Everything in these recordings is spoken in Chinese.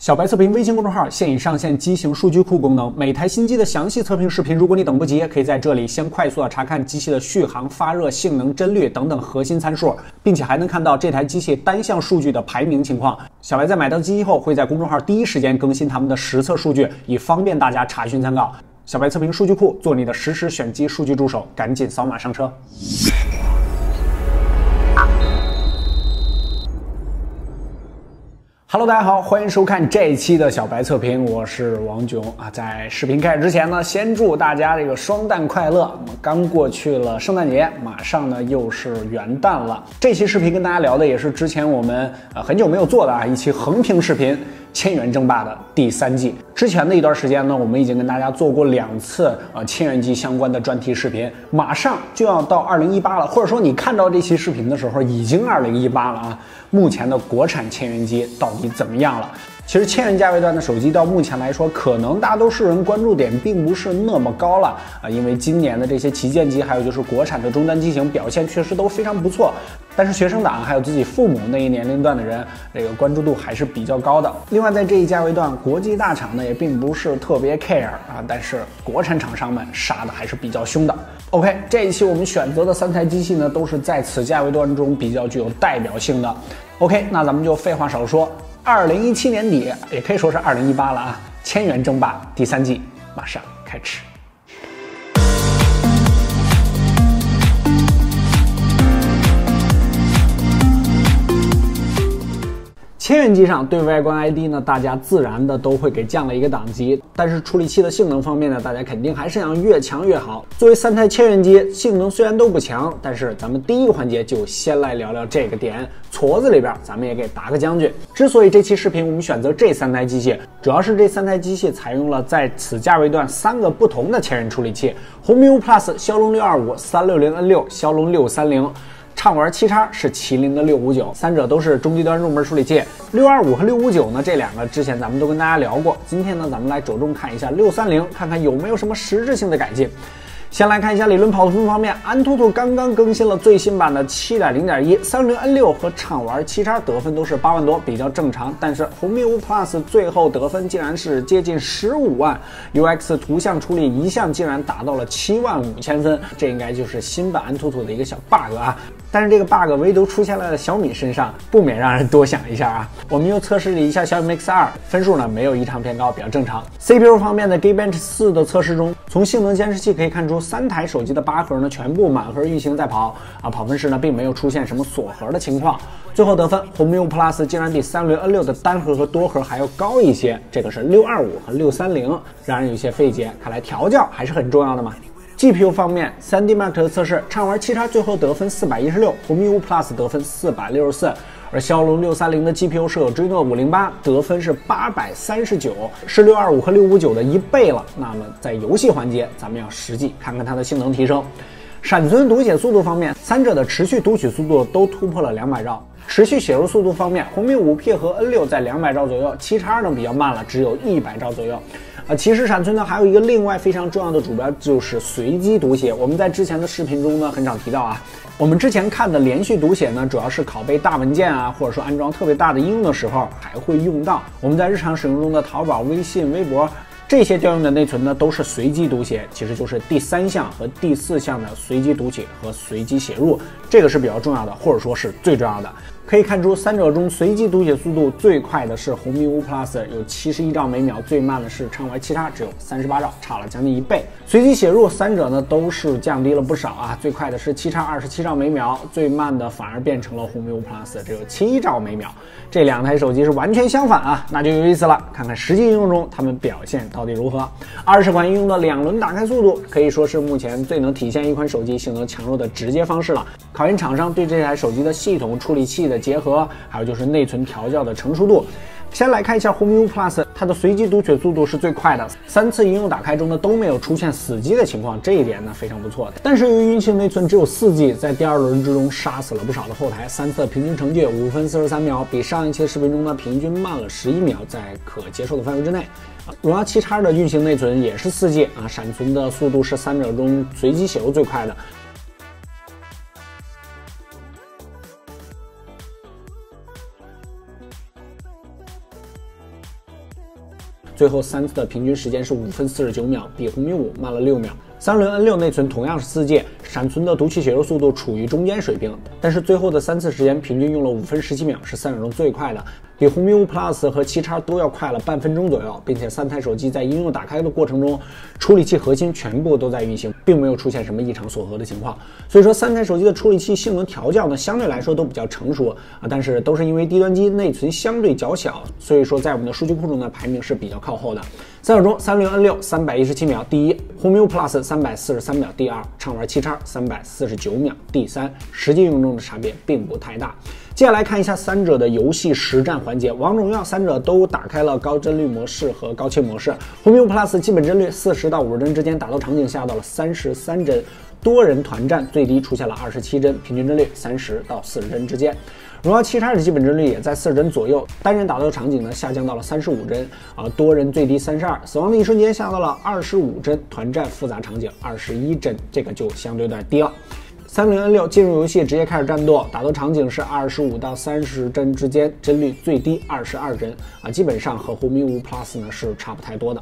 小白测评微信公众号现已上线机型数据库功能，每台新机的详细测评视频，如果你等不及，可以在这里先快速查看机器的续航、发热、性能、帧率等等核心参数，并且还能看到这台机器单项数据的排名情况。小白在买到机器后，会在公众号第一时间更新他们的实测数据，以方便大家查询参考。小白测评数据库，做你的实时选机数据助手，赶紧扫码上车。Hello， 大家好，欢迎收看这一期的小白测评，我是王炯啊。在视频开始之前呢，先祝大家这个双旦快乐。刚过去了圣诞节，马上呢又是元旦了。这期视频跟大家聊的也是之前我们很久没有做的一期横屏视频。千元争霸的第3季，之前的一段时间呢，我们已经跟大家做过2次千元机相关的专题视频，马上就要到2018了，或者说你看到这期视频的时候已经2018了啊。目前的国产千元机到底怎么样了？其实千元价位段的手机到目前来说，可能大多数人关注点并不是那么高了因为今年的这些旗舰机，还有就是国产的终端机型表现确实都非常不错。但是学生党还有自己父母那一年龄段的人，这个关注度还是比较高的。另外，在这一价位段，国际大厂呢也并不是特别 care 但是国产厂商们杀的还是比较凶的。OK， 这一期我们选择的3台机器呢，都是在此价位段中比较具有代表性的。OK， 那咱们就废话少说，2017年底，也可以说是2018了啊！千元争霸第3季马上开始。千元机上对外观 ID 呢，大家自然的都会给降了一个档级，但是处理器的性能方面呢，大家肯定还是想越强越好。作为3台千元机，性能虽然都不强，但是咱们第一个环节就先来聊聊这个点。矬子里边，咱们也给打个将军。之所以这期视频我们选择这3台机器，主要是这3台机器采用了在此价位段3个不同的千元处理器：红米 U+ 骁龙625、360N6、骁龙630。畅玩7X 是麒麟的659，三者都是中低端入门处理器。625和659呢，这2个之前咱们都跟大家聊过。今天呢，咱们来着重看一下630，看看有没有什么实质性的改进。先来看一下理论跑分方面，安兔兔刚刚更新了最新版的 7.0.1， 360N6和畅玩7X 得分都是8万多，比较正常。但是红米 U+ 最后得分竟然是接近15万 ，UX 图像处理一项竟然达到了75000分，这应该就是新版安兔兔的一个小 bug 啊。但是这个 bug 唯独出现在了小米身上，不免让人多想一下啊。我们又测试了一下小米 Mix 2，分数呢没有异常偏高，比较正常。CPU 方面的 Geekbench 4的测试中，从性能监视器可以看出，3台手机的8核呢全部满核运行在跑跑分时呢并没有出现什么锁核的情况。最后得分，红米 U+ 竟然比360N6的单核和多核还要高一些，这个是625和630，让人有些费解。看来调教还是很重要的嘛。GPU 方面 ，3D Mark 的测试，畅玩7X 最后得分416，红米 U+ 得分464，而骁龙630的 GPU 是有追诺508，得分是839，是625和659的1倍了。那么在游戏环节，咱们要实际看看它的性能提升。闪存读写速度方面，三者的持续读取速度都突破了200兆。持续写入速度方面，红米 5P 和 N6 在200兆左右，7X 呢比较慢了，只有100兆左右。其实闪存呢还有一个另外非常重要的指标，就是随机读写。我们在之前的视频中呢很少提到啊。我们之前看的连续读写呢，主要是拷贝大文件或者说安装特别大的应用的时候还会用到。我们在日常使用中的淘宝、微信、微博。这些调用的内存呢都是随机读写，其实就是第3项和第4项的随机读取和随机写入，这个是比较重要的，或者说是最重要的。可以看出，三者中随机读写速度最快的是红米 U+ 有71兆每秒，最慢的是畅玩7X 只有38兆，差了将近1倍。随机写入三者呢都是降低了不少啊，最快的是7X 27兆每秒，最慢的反而变成了红米 U+ 只有7兆每秒。这2台手机是完全相反啊，那就有意思了，看看实际应用中它们表现到底如何。20款应用的2轮打开速度可以说是目前最能体现一款手机性能强弱的直接方式了，考验厂商对这台手机的系统处理器的结合，还有就是内存调教的成熟度。先来看一下红米 U+， 它的随机读取速度是最快的，3次应用打开中呢都没有出现死机的情况，这一点呢非常不错的。但是由于运行内存只有4G， 在第2轮之中杀死了不少的后台，3次平均成绩5分43秒，比上一期视频中呢平均慢了11秒，在可接受的范围之内。荣耀7X 的运行内存也是4G闪存的速度是三者中随机写入最快的。最后3次的平均时间是5分49秒，比红米5慢了6秒。3轮 N6 内存同样是4G，闪存的读取写入速度处于中间水平，但是最后的3次时间平均用了5分17秒，是3者中最快的，比红米5 Plus 和7叉都要快了半分钟左右，并且3台手机在应用打开的过程中，处理器核心全部都在运行，并没有出现什么异常锁核的情况。所以说3台手机的处理器性能调教呢，相对来说都比较成熟但是都是因为低端机内存相对较小，所以说在我们的数据库中呢排名是比较靠后的。3者中，三菱 N6 317秒第一，红米5 Plus 343秒第二，畅玩7叉349秒第三，实际用中的差别并不太大。接下来看一下3者的游戏实战环节。王者荣耀3者都打开了高帧率模式和高清模式，红米5 Plus 基本帧率40到50帧之间，打斗场景下到了33帧，多人团战最低出现了27帧，平均帧率30到40帧之间。荣耀7叉的基本帧率也在40帧左右，单人打斗场景呢下降到了35帧多人最低32，死亡的一瞬间下到了25帧，团战复杂场景21帧，这个就相对有点低了。三菱 N6 进入游戏直接开始战斗，打斗场景是25到30帧之间，帧率最低22帧基本上和红米5 Plus 呢是差不太多的。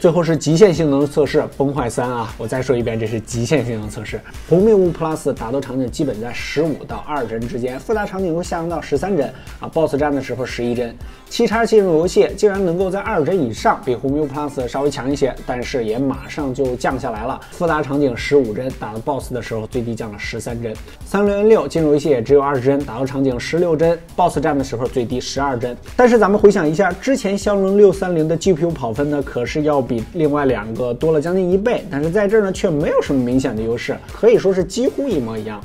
最后是极限性能测试，崩坏3我再说一遍，这是极限性能测试。红米5 Plus 打斗场景基本在15到20帧之间，复杂场景会下降到13帧BOSS 战的时候11帧。7叉进入游戏竟然能够在20帧以上，比红米5 Plus 稍微强一些，但是也马上就降下来了。复杂场景15帧，打到 BOSS 的时候最低降了13帧。三菱 N6 进入游戏也只有20帧，打斗场景16帧，BOSS 战的时候最低12帧。但是咱们回想一下，之前骁龙630的 GPU 跑分呢，可是要比另外2个多了将近1倍，但是在这儿呢却没有什么明显的优势，可以说是几乎一模一样。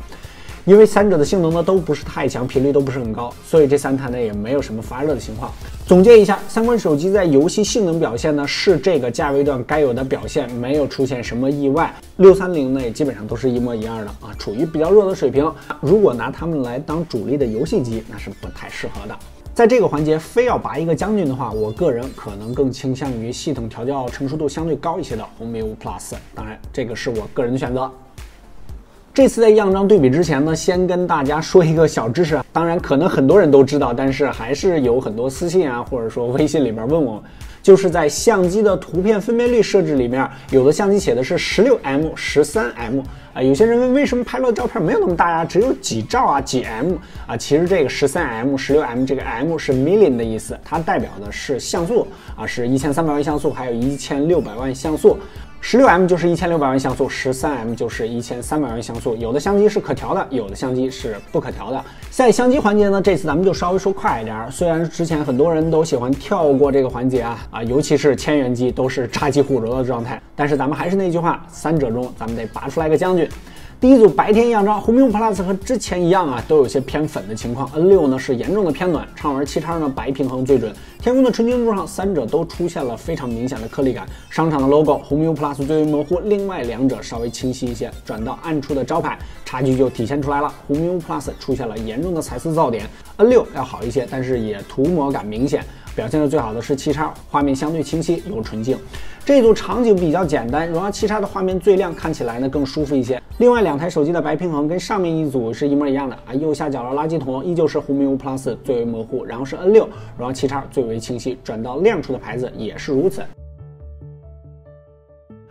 因为3者的性能呢都不是太强，频率都不是很高，所以这3台呢也没有什么发热的情况。总结一下，三款手机在游戏性能表现呢是这个价位段该有的表现，没有出现什么意外。630呢也基本上都是一模一样的处于比较弱的水平。如果拿它们来当主力的游戏机，那是不太适合的。在这个环节非要拔一个将军的话，我个人可能更倾向于系统调教成熟度相对高一些的红米5 Plus， 当然这个是我个人的选择。这次在样张对比之前呢，先跟大家说一个小知识当然可能很多人都知道，但是还是有很多私信或者说微信里边问我，就是在相机的图片分辨率设置里面，有的相机写的是16M、13M有些人问为什么拍落的照片没有那么大呀，只有几兆几 M其实这个13M、16M 这个 M 是 million 的意思，它代表的是像素是1300万像素，还有1600万像素。16M 就是1600万像素，13M 就是1300万像素。有的相机是可调的，有的相机是不可调的。在相机环节呢，这次咱们就稍微说快一点。虽然之前很多人都喜欢跳过这个环节尤其是千元机都是炸鸡互啄的状态，但是咱们还是那句话，3者中咱们得拔出来个将军。第一组白天样张，红米5 Plus 和之前一样都有些偏粉的情况。N6 呢是严重的偏暖，畅玩7叉呢白平衡最准。天空的纯净度上，3者都出现了非常明显的颗粒感。商场的 logo， 红米5 Plus 最为模糊，另外2者稍微清晰一些。转到暗处的招牌，差距就体现出来了。红米5 Plus 出现了严重的彩色噪点 ，N6 要好一些，但是也涂抹感明显。表现的最好的是7叉，画面相对清晰又纯净。这组场景比较简单，荣耀7叉的画面最亮，看起来呢更舒服一些。另外2台手机的白平衡跟上面一组是一模一样的右下角的垃圾桶依旧是红米5 Plus 最为模糊，然后是 N6， 荣耀7叉最为清晰，转到亮处的牌子也是如此。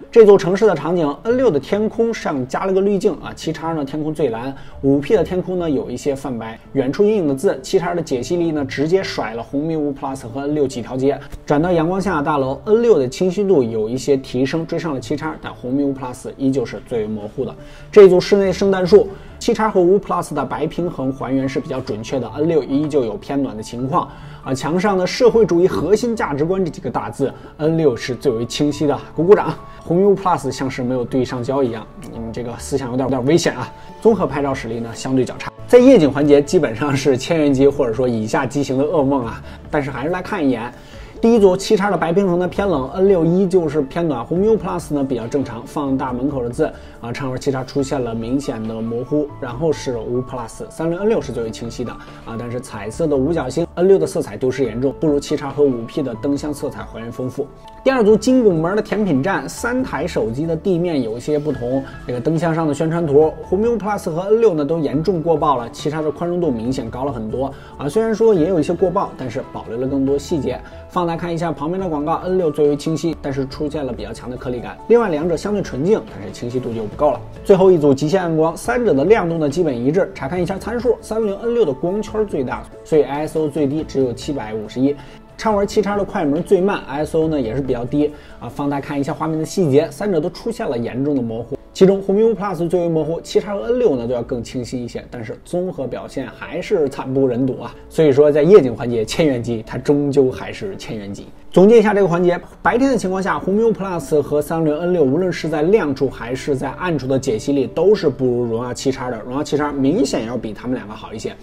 这座城市的场景 ，N6 的天空上加了个滤镜7叉呢天空最蓝，5P 的天空呢有一些泛白，远处阴影的字，7叉的解析力呢直接甩了红米5 Plus 和 N6 几条街。转到阳光下的大楼 ，N6 的清晰度有一些提升，追上了7叉，但红米5 Plus 依旧是最为模糊的。这组室内圣诞树，7叉和5 Plus 的白平衡还原是比较准确的 ，N6 依旧有偏暖的情况墙上的社会主义核心价值观这几个大字 ，N6 是最为清晰的，鼓鼓掌。红米5 Plus 像是没有对上焦一样，你们这个思想有点危险综合拍照实力呢相对较差。在夜景环节基本上是千元机或者说以下机型的噩梦但是还是来看一眼。第一组7叉的白平衡呢偏冷 ，N6 依旧是偏暖，红米5 Plus 呢比较正常，放大门口的字畅玩7叉出现了明显的模糊，然后是5 Plus， 三菱 N6 是最为清晰的但是彩色的五角星 N6的色彩丢失严重，不如7叉和5P的灯箱色彩还原丰富。第二组金拱门的甜品站，3台手机的地面有些不同。这个灯箱上的宣传图，红米 Plus 和 N6呢都严重过曝了，7叉的宽容度明显高了很多啊。虽然说也有一些过曝，但是保留了更多细节。放大看一下旁边的广告 ，N6最为清晰，但是出现了比较强的颗粒感。另外两者相对纯净，但是清晰度就不够了。最后一组极限暗光，三者的亮度呢基本一致。查看一下参数，360 N6的光圈最大，所以 ISO 最低只有751。畅玩7叉的快门最慢 ，ISO 呢也是比较低啊。放大看一下画面的细节，三者都出现了严重的模糊。其中红米 Plus 最为模糊，7叉和 N6呢就要更清晰一些，但是综合表现还是惨不忍睹啊。所以说，在夜景环节，千元机它终究还是千元机。总结一下这个环节，白天的情况下，红米 Plus 和360 N6无论是在亮处还是在暗处的解析力都是不如荣耀7叉的，荣耀7叉明显要比他们两个好一些。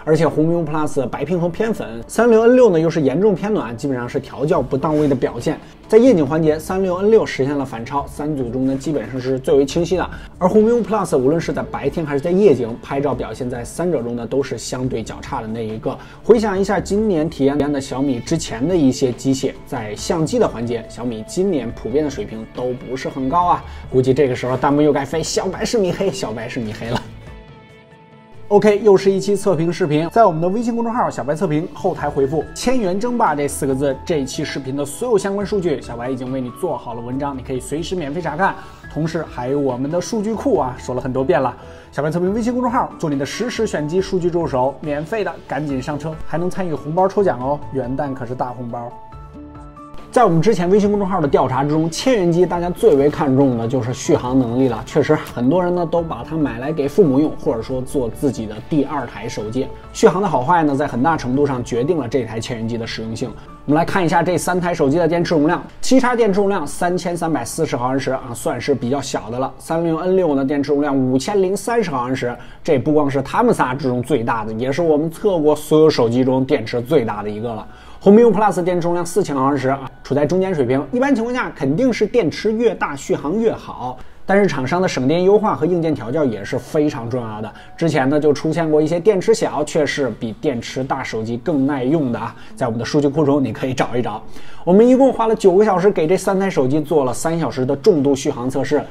而且红米 Plus 白平衡偏粉，360 N6呢又是严重偏暖，基本上是调教不到位的表现。在夜景环节，360 N6实现了反超，三组中呢基本上是最为清晰的。而红米 Plus 无论是在白天还是在夜景，拍照表现在三者中呢都是相对较差的那一个。回想一下今年体验的小米之前的一些机械，在相机的环节，小米今年普遍的水平都不是很高啊。估计这个时候弹幕又该飞小白是米黑，小白是米黑了。OK， 又是一期测评视频，在我们的微信公众号小白测评后台回复千元争霸这4个字，这一期视频的所有相关数据，小白已经为你做好了文章，你可以随时免费查看。同时还有我们的数据库啊，说了很多遍了。小白测评微信公众号做你的实时选机数据助手，免费的，赶紧上车，还能参与红包抽奖哦，元旦可是大红包。在我们之前微信公众号的调查之中，千元机大家最为看重的就是续航能力了。确实，很多人呢都把它买来给父母用，或者说做自己的第2台手机。续航的好坏呢，在很大程度上决定了这台千元机的实用性。我们来看一下这3台手机的电池容量。7叉电池容量3340毫安时啊，算是比较小的了。360 N6 呢，电池容量5030毫安时，这不光是他们仨之中最大的，也是我们测过所有手机中电池最大的一个了。红米 Plus 电池容量4000毫安时啊，处在中间水平。一般情况下，肯定是电池越大，续航越好。但是厂商的省电优化和硬件调教也是非常重要的。之前呢就出现过一些电池小却是比电池大手机更耐用的啊，在我们的数据库中你可以找一找。我们一共花了9个小时给这3台手机做了3小时的重度续航测试。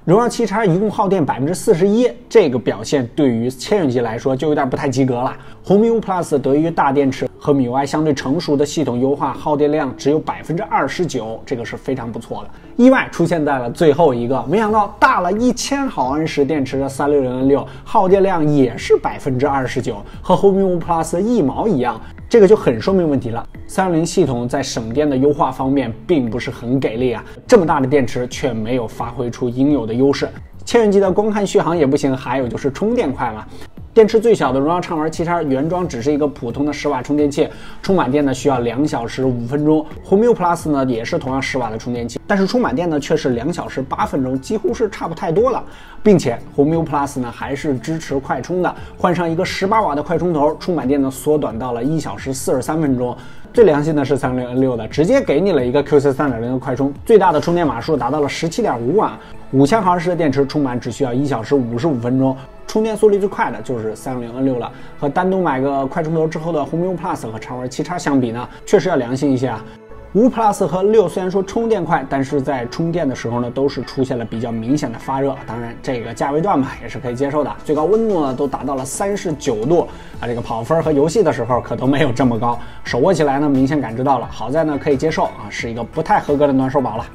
荣耀7叉一共耗电41%，这个表现对于千元机来说就有点不太及格了。红米 Plus 得益于大电池和MIUI 相对成熟的系统优化，耗电量只有29%，这个是非常不错的。意外出现在了最后一个，没想到大了1000毫安时电池的360 N6，耗电量也是29%，和红米 Plus 一毛一样。这个就很说明问题了。360系统在省电的优化方面并不是很给力啊，这么大的电池却没有发挥出应有的优势。千元机的光看续航也不行，还有就是充电快嘛。电池最小的荣耀畅玩7叉原装只是一个普通的10瓦充电器，充满电呢需要2小时5分钟。红米 Plus 呢也是同样10瓦的充电器，但是充满电呢却是2小时8分钟，几乎是差不太多了。并且红米 Plus 呢还是支持快充的，换上一个18瓦的快充头，充满电呢缩短到了1小时43分钟。最良心的是360 N6 的，直接给你了一个 QC 3.0 的快充，最大的充电码数达到了17.5瓦，5000毫安时的电池充满只需要1小时55分钟。充电速率最快的就是360 N6 了，和单独买个快充头之后的红米 Plus 和畅玩7叉相比呢，确实要良心一些啊。5 Plus 和6虽然说充电快，但是在充电的时候呢，都是出现了比较明显的发热。当然，这个价位段嘛也是可以接受的，最高温度呢都达到了39度啊，这个跑分和游戏的时候可都没有这么高，手握起来呢明显感知到了，好在呢可以接受啊，是一个不太合格的暖手宝了。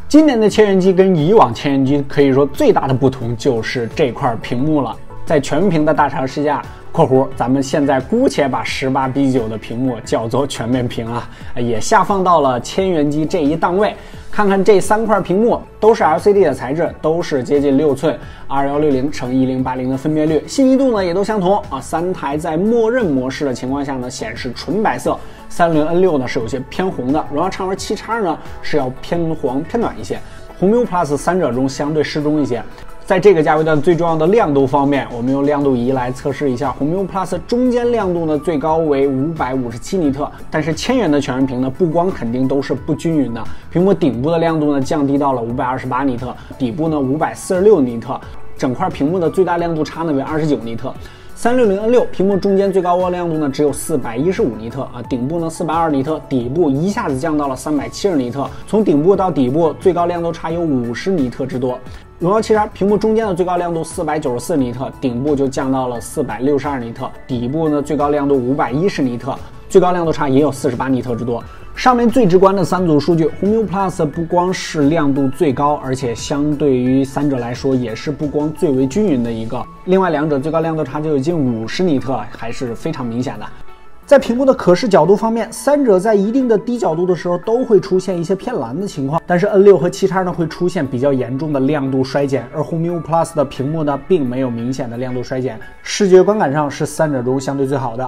今年的千元机跟以往千元机可以说最大的不同就是这块屏幕了，在全屏的大长试驾。括弧，咱们现在姑且把18:9的屏幕叫做全面屏啊，也下放到了千元机这一档位。看看这3块屏幕都是 LCD 的材质，都是接近6寸，2160×1080的分辨率，细腻度呢也都相同啊。3台在默认模式的情况下呢，显示纯白色。360 N6 呢是有些偏红的，荣耀畅玩7叉呢是要偏黄偏暖一些。红米 Plus 三者中相对适中一些。在这个价位段最重要的亮度方面，我们用亮度仪来测试一下。红米 Plus 中间亮度呢最高为557尼特，但是千元的全面屏呢不光肯定都是不均匀的，屏幕顶部的亮度呢降低到了528尼特，底部呢546尼特，整块屏幕的最大亮度差呢为29尼特。360N6 屏幕中间最高亮度呢只有415尼特啊，顶部呢420尼特，底部一下子降到了370尼特，从顶部到底部最高亮度差有50尼特之多。荣耀7X屏幕中间的最高亮度494尼特，顶部就降到了462尼特，底部呢最高亮度510尼特，最高亮度差也有48尼特之多。上面最直观的3组数据，红米 U Plus 不光是亮度最高，而且相对于三者来说也是布光最为均匀的一个。另外两者最高亮度差就已经50尼特，还是非常明显的。在屏幕的可视角度方面，三者在一定的低角度的时候都会出现一些偏蓝的情况，但是 N6 和7X 呢会出现比较严重的亮度衰减，而红米 U Plus 的屏幕呢并没有明显的亮度衰减，视觉观感上是三者中相对最好的。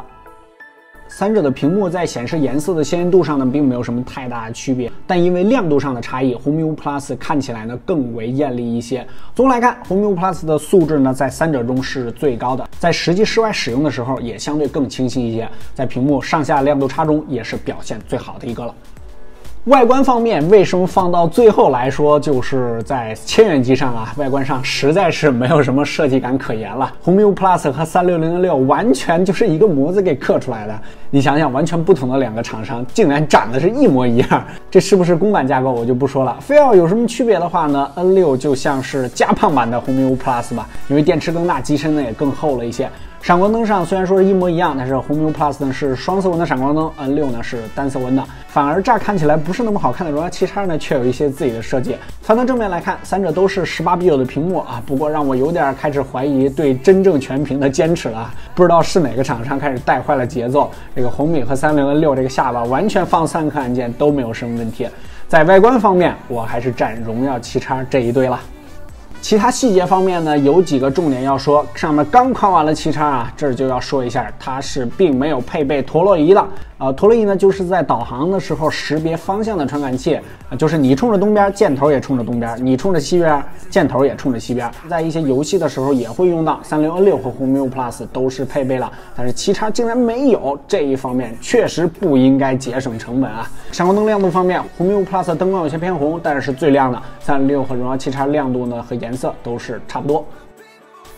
三者的屏幕在显示颜色的鲜艳度上呢，并没有什么太大的区别，但因为亮度上的差异，红米 U Plus 看起来呢更为艳丽一些。总来看，红米 U Plus 的素质呢在三者中是最高的，在实际室外使用的时候也相对更清晰一些，在屏幕上下亮度差中也是表现最好的一个了。外观方面，为什么放到最后来说，就是在千元机上啊，外观上实在是没有什么设计感可言了。红米 U Plus 和360N6完全就是一个模子给刻出来的，你想想，完全不同的两个厂商竟然长得是一模一样，这是不是公版架构我就不说了。非要有什么区别的话呢 ，N6 就像是加胖版的红米 U Plus 吧，因为电池更大，机身呢也更厚了一些。闪光灯上虽然说是一模一样，但是红米 U Plus 呢是双色纹的闪光灯 ，N6 呢是单色纹的，反而乍看起来不是那么好看的荣耀7X呢，却有一些自己的设计。翻到正面来看，三者都是18比9的屏幕啊，不过让我有点开始怀疑对真正全屏的坚持了，不知道是哪个厂商开始带坏了节奏。这个红米和360N6这个下巴完全放3颗按键都没有什么问题。在外观方面，我还是站荣耀7X这一堆了。其他细节方面呢，有几个重点要说。上面刚夸完了7X啊，这儿就要说一下，它是并没有配备陀螺仪的。陀螺仪呢，就是在导航的时候识别方向的传感器，就是你冲着东边，箭头也冲着东边；你冲着西边，箭头也冲着西边。在一些游戏的时候也会用到，360N6和红米 U Plus 都是配备了，但是7X竟然没有，这一方面确实不应该节省成本啊。闪光灯亮度方面，红米 U Plus 灯光有些偏红，但是最亮的360和荣耀7X亮度呢和颜色都是差不多。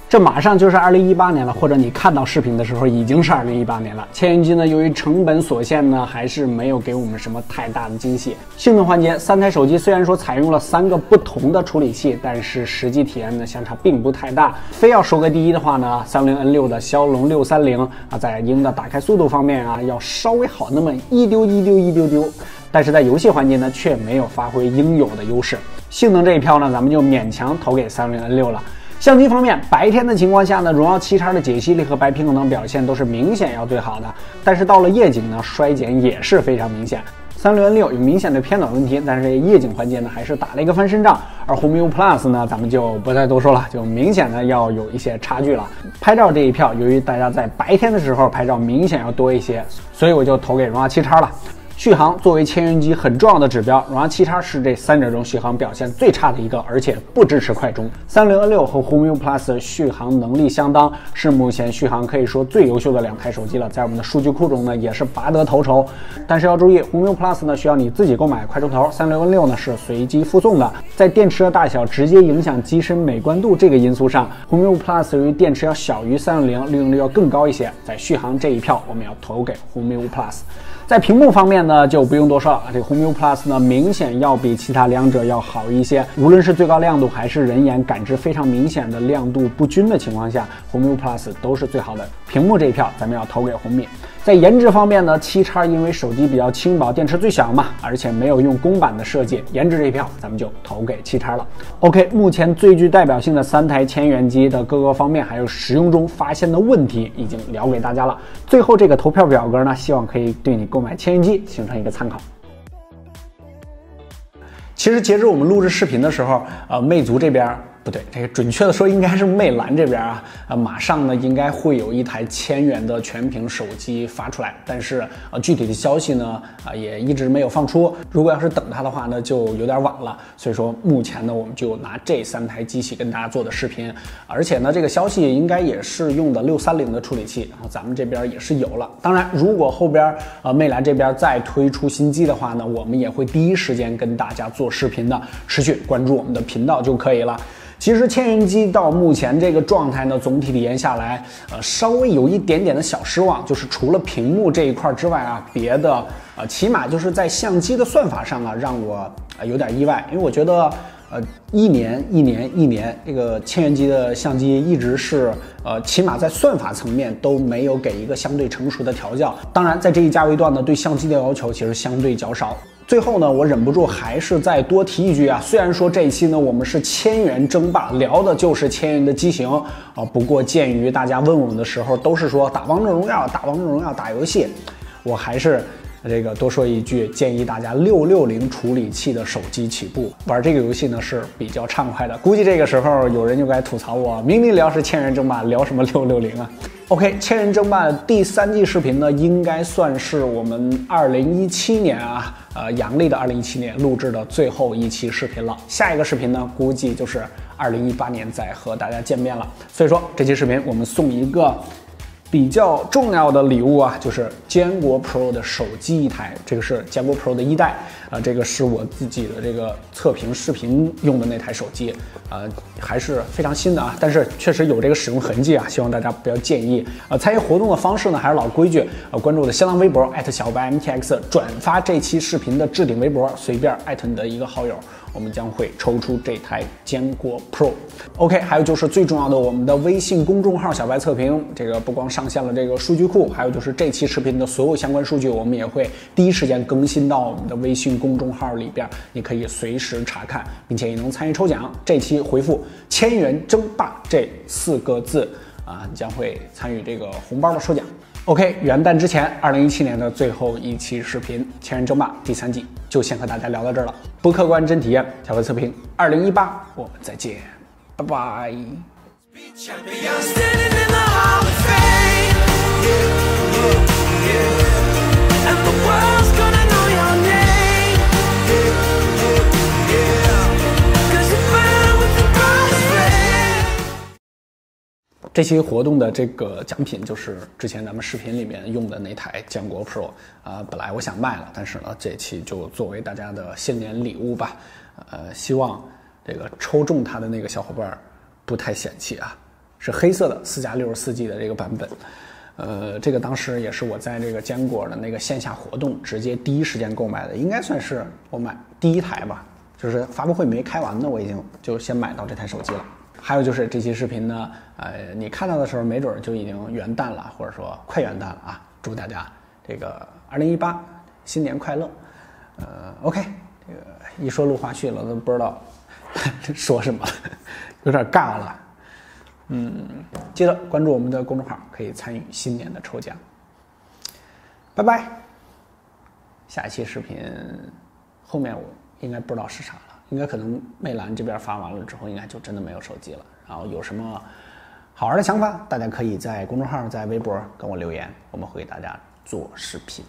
这马上就是2018年了，或者你看到视频的时候已经是2018年了。千元机呢，由于成本所限呢，还是没有给我们什么太大的惊喜。性能环节，三台手机虽然说采用了3个不同的处理器，但是实际体验呢相差并不太大。非要说个第一的话呢，30N6的骁龙630啊，在英的打开速度方面啊，要稍微好那么一丢丢。但是在游戏环节呢，却没有发挥应有的优势。性能这一票呢，咱们就勉强投给30N6了。相机方面，白天的情况下呢，荣耀7X的解析力和白平衡灯表现都是明显要最好的，但是到了夜景呢，衰减也是非常明显。360N6有明显的偏暖问题，但是夜景环节呢还是打了一个翻身仗，而红米 U Plus 呢，咱们就不再多说了，就明显的要有一些差距了。拍照这一票，由于大家在白天的时候拍照明显要多一些，所以我就投给荣耀7X了。续航作为千元机很重要的指标，荣耀7X是这三者中续航表现最差的一个，而且不支持快充。30N6和红米 U Plus 续航能力相当，是目前续航可以说最优秀的2台手机了，在我们的数据库中呢也是拔得头筹。但是要注意，红米 U Plus 呢需要你自己购买快充头，30N6呢是随机附送的。在电池的大小直接影响机身美观度这个因素上，红米 U Plus 由于电池要小于360，利用率要更高一些。在续航这一票，我们要投给红米 U Plus。在屏幕方面呢，就不用多说了，这个红米 U Plus 呢明显要比其他两者要好一些，无论是最高亮度还是人眼感知非常明显的亮度不均的情况下，红米 U Plus 都是最好的。屏幕这一票咱们要投给红米。在颜值方面呢，7X因为手机比较轻薄，电池最小嘛，而且没有用公版的设计，颜值这一票咱们就投给7X了。OK， 目前最具代表性的3台千元机的各个方面还有使用中发现的问题已经聊给大家了。最后这个投票表格呢，希望可以对你购买千元机形成一个参考。其实截止我们录制视频的时候，魅族这边不对，这个准确的说应该是魅蓝这边啊，马上呢应该会有一台1000元的全屏手机发出来，但是具体的消息呢也一直没有放出。如果要是等它的话呢，就有点晚了。所以说目前呢，我们就拿这3台机器跟大家做的视频，而且呢，这个消息应该也是用的630的处理器，然后咱们这边也是有了。当然，如果后边魅蓝这边再推出新机的话呢，我们也会第一时间跟大家做视频的，持续关注我们的频道就可以了。其其实千元机到目前这个状态呢，总体体验下来，稍微有一点点的小失望，就是除了屏幕这一块之外啊，别的起码就是在相机的算法上啊，让我有点意外，因为我觉得。一年，这个千元机的相机一直是起码在算法层面都没有给一个相对成熟的调教。当然，在这一价位段呢，对相机的要求其实相对较少。最后呢，我忍不住还是再多提一句啊，虽然说这一期呢我们是千元争霸，聊的就是千元的机型啊，不过鉴于大家问我们的时候都是说打王者荣耀、打游戏，我还是。这个多说一句，建议大家660处理器的手机起步玩这个游戏呢是比较畅快的。估计这个时候有人就该吐槽我，明明聊是千元争霸，聊什么660啊 ？OK， 千元争霸第3季视频呢，应该算是我们2017年阳历的2017年录制的最后一期视频了。下一个视频呢，估计就是2018年再和大家见面了。所以说这期视频我们送一个。比较重要的礼物啊，就是坚果 Pro 的手机一台，这个是坚果 Pro 的1代这个是我自己的这个测评视频用的那台手机还是非常新的啊，但是确实有这个使用痕迹啊，希望大家不要介意参与活动的方式呢，还是老规矩关注我的新浪微博小白 MTX， 转发这期视频的置顶微博，随便艾特你的一个好友，我们将会抽出这台坚果 Pro。 OK， 还有就是最重要的，我们的微信公众号小白测评，这个不光上线了这个数据库，还有就是这期视频的所有相关数据，我们也会第一时间更新到我们的微信公众号里边，你可以随时查看，并且也能参与抽奖。这期回复千元争霸这4个字你将会参与这个红包的抽奖。OK， 元旦之前2017年的最后一期视频千元争霸第3季就先和大家聊到这儿了。不客观真体验，小白测评2018，我们再见，拜拜。这期活动的这个奖品就是之前咱们视频里面用的那台坚果 Pro 本来我想卖了，但是呢这期就作为大家的新年礼物吧，希望这个抽中它的那个小伙伴不太嫌弃啊，是黑色的4+64G 的这个版本，这个当时也是我在这个坚果的那个线下活动直接第一时间购买的，应该算是我买第一台吧，就是发布会没开完呢，我已经就先买到这台手机了。还有就是这期视频呢，你看到的时候没准就已经元旦了，或者说快元旦了啊！祝大家这个2018新年快乐。OK， 这个一说录花絮了，都不知道说什么了，有点尬了。记得关注我们的公众号，可以参与新年的抽奖。拜拜。下一期视频后面我应该不知道是啥了。应该可能魅蓝这边发完了之后，应该就真的没有手机了。然后有什么好玩的想法，大家可以在公众号、在微博跟我留言，我们会给大家做视频。